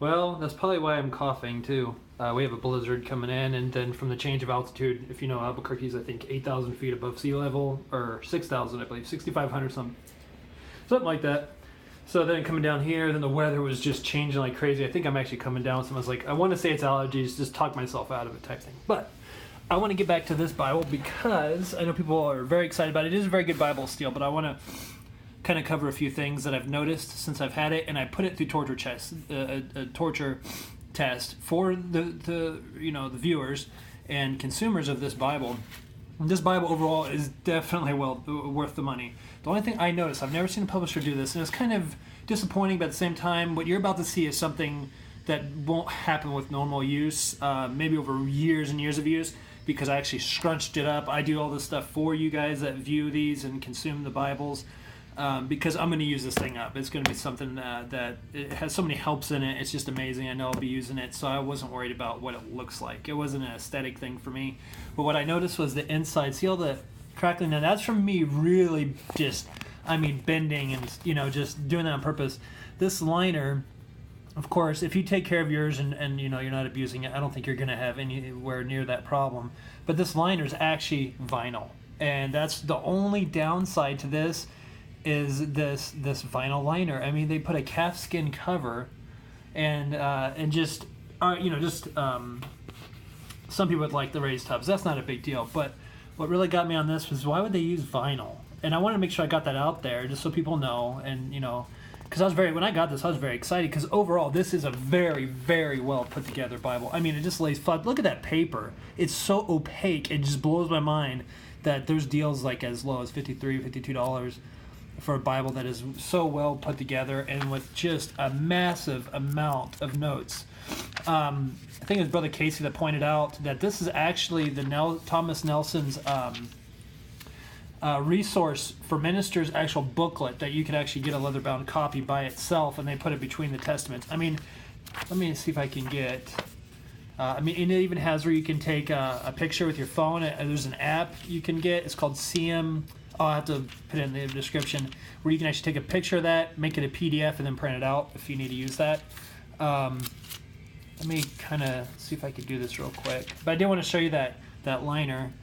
Well, that's probably why I'm coughing too. We have a blizzard coming in, and then from the change of altitude, if you know, Albuquerque's I think 8,000 feet above sea level, or 6,000, I believe, 6,500 something like that. So then coming down here, then the weather was just changing like crazy. I think I'm actually coming down. Someone's like, I want to say it's allergies, just talk myself out of it type thing. But I want to get back to this Bible because I know people are very excited about it. It is a very good Bible still, but I want to kind of cover a few things that I've noticed since I've had it, and I put it through a torture test for the viewers and consumers of this Bible. And this Bible overall is definitely well worth the money. The only thing I noticed, I've never seen a publisher do this, and it's kind of disappointing, but at the same time, what you're about to see is something that won't happen with normal use, maybe over years and years of use, because I actually scrunched it up. I do all this stuff for you guys that view these and consume the Bibles. Because I'm going to use this thing up. It's going to be something that it has so many helps in it. It's just amazing. I know I'll be using it, so I wasn't worried about what it looks like. It wasn't an aesthetic thing for me. But what I noticed was the inside. See all the crackling? Now that's from me really just, bending and, just doing that on purpose. This liner, of course, if you take care of yours and you're not abusing it, I don't think you're going to have anywhere near that problem. But this liner is actually vinyl. And that's the only downside to this is this vinyl liner. They put a calfskin cover, and some people would like the raised tubs. That's not a big deal. But what really got me on this was why would they use vinyl? And I wanted to make sure I got that out there just so people know. And because when I got this, I was very excited because overall this is a very, very well put together Bible. It just lays flat. Look at that paper. It's so opaque. It just blows my mind that there's deals like as low as $53, $52 for a Bible that is so well put together and with just a massive amount of notes. I think it was Brother Casey that pointed out that this is actually Thomas Nelson's resource for ministers, actual booklet that you could actually get a leather-bound copy by itself, and they put it between the Testaments. Let me see if I can get... and it even has where you can take a picture with your phone. There's an app you can get. It's called CM... I'll have to put it in the description, where you can actually take a picture of that, make it a PDF, and then print it out if you need to use that. Let me kind of see if I could do this real quick. But I did want to show you that liner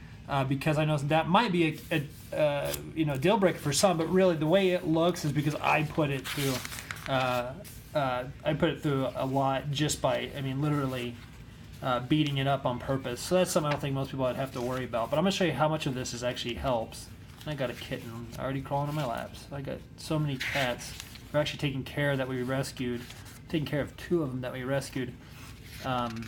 because I know that might be a deal breaker for some, but really the way it looks is because I put it through a lot just by literally beating it up on purpose. So that's something I don't think most people would have to worry about. But I'm going to show you how much of this actually helps. I got a kitten already crawling on my laps. I got so many cats. We're actually taking care that we rescued. Taking care of 2 of them that we rescued. And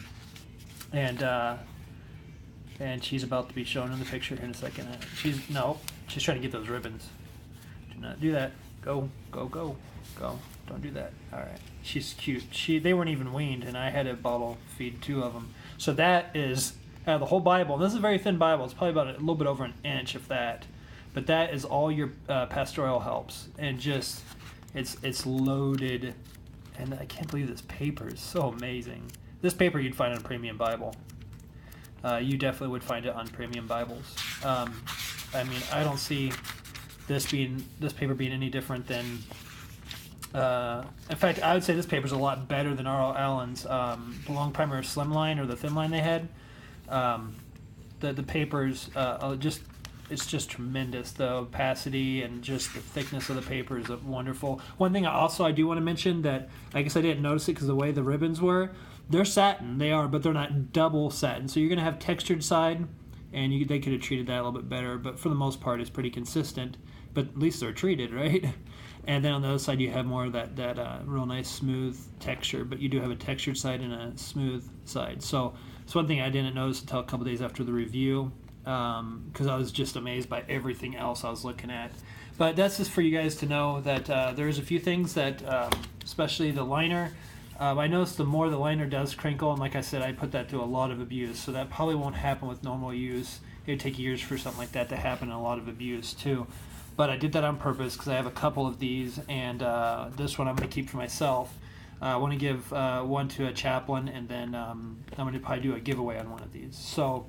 she's about to be shown in the picture here in a second. She's trying to get those ribbons. Do not do that. Go. Don't do that. All right. She's cute. They weren't even weaned, and I had to bottle feed 2 of them. So that is the whole Bible. And this is a very thin Bible. It's probably about a little bit over an inch, if that. But that is all your pastoral helps, and just it's loaded. And I can't believe this paper is so amazing. This paper you'd find on a premium Bible. You definitely would find it on premium Bibles. I don't see this paper being any different than. In fact, I would say this paper is a lot better than R.L. Allen's the long primer slimline or the thin line they had. The papers it's just tremendous. The opacity and just the thickness of the paper is wonderful. One thing I do want to mention that I guess I didn't notice it because the way the ribbons were, they're satin. They are, but they're not double satin. So you're going to have textured side, and they could have treated that a little bit better. But for the most part, it's pretty consistent. But at least they're treated, right? And then on the other side, you have more of that real nice smooth texture. But you do have a textured side and a smooth side. So it's one thing I didn't notice until a couple days after the review. Because I was just amazed by everything else I was looking at. But that's just for you guys to know that there's a few things that, especially the liner, I noticed the more the liner does crinkle, and like I said, I put that through a lot of abuse, so that probably won't happen with normal use. It would take years for something like that to happen in a lot of abuse too. But I did that on purpose because I have a couple of these, and this one I'm going to keep for myself. I want to give one to a chaplain, and then I'm going to probably do a giveaway on one of these. So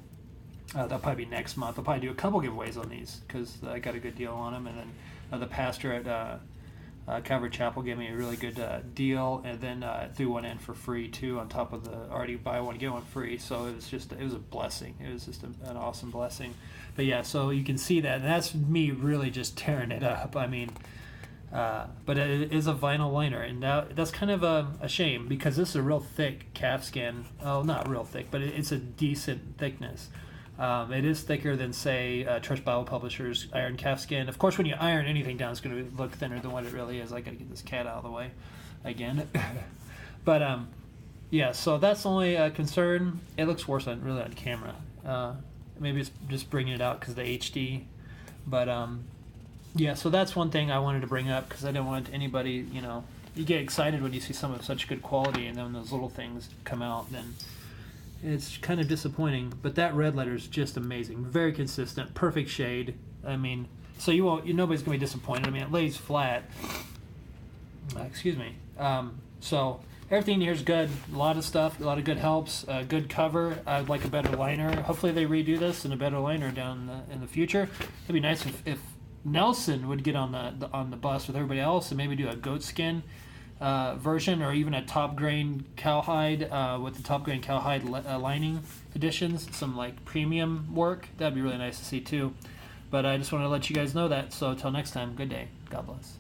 that'll probably be next month. I'll probably do a couple giveaways on these because I got a good deal on them. And then the pastor at Calvary Chapel gave me a really good deal, and then threw one in for free too, on top of the already buy one get one free. So it was a blessing. It was just an awesome blessing. But yeah, so you can see that, and that's me really just tearing it up. I mean, but it is a vinyl liner, and that's kind of a shame, because this is a real thick calf skin. Oh, not real thick, but it's a decent thickness. It is thicker than, say, Trust Bible Publishers iron calfskin. Of course, when you iron anything down, it's going to look thinner than what it really is. I got to get this cat out of the way again. But yeah, so that's the only concern. It looks worse on camera. Maybe it's just bringing it out because of the HD. But yeah, so that's one thing I wanted to bring up, because I didn't want anybody, you get excited when you see some of such good quality, and then when those little things come out, then it's kind of disappointing. But that red letter is just amazing, very consistent, perfect shade. I mean, so nobody's gonna be disappointed. I mean, it lays flat. Excuse me. So everything here is good. A lot of stuff, a lot of good helps. Good cover. I'd like a better liner. Hopefully they redo this in a better liner down in the future. It'd be nice if Nelson would get on the bus with everybody else and maybe do a goatskin version, or even a top grain cowhide with the top grain cowhide lining additions, some like premium work. That'd be really nice to see too. But I just want to let you guys know that. So until next time, good day. God bless.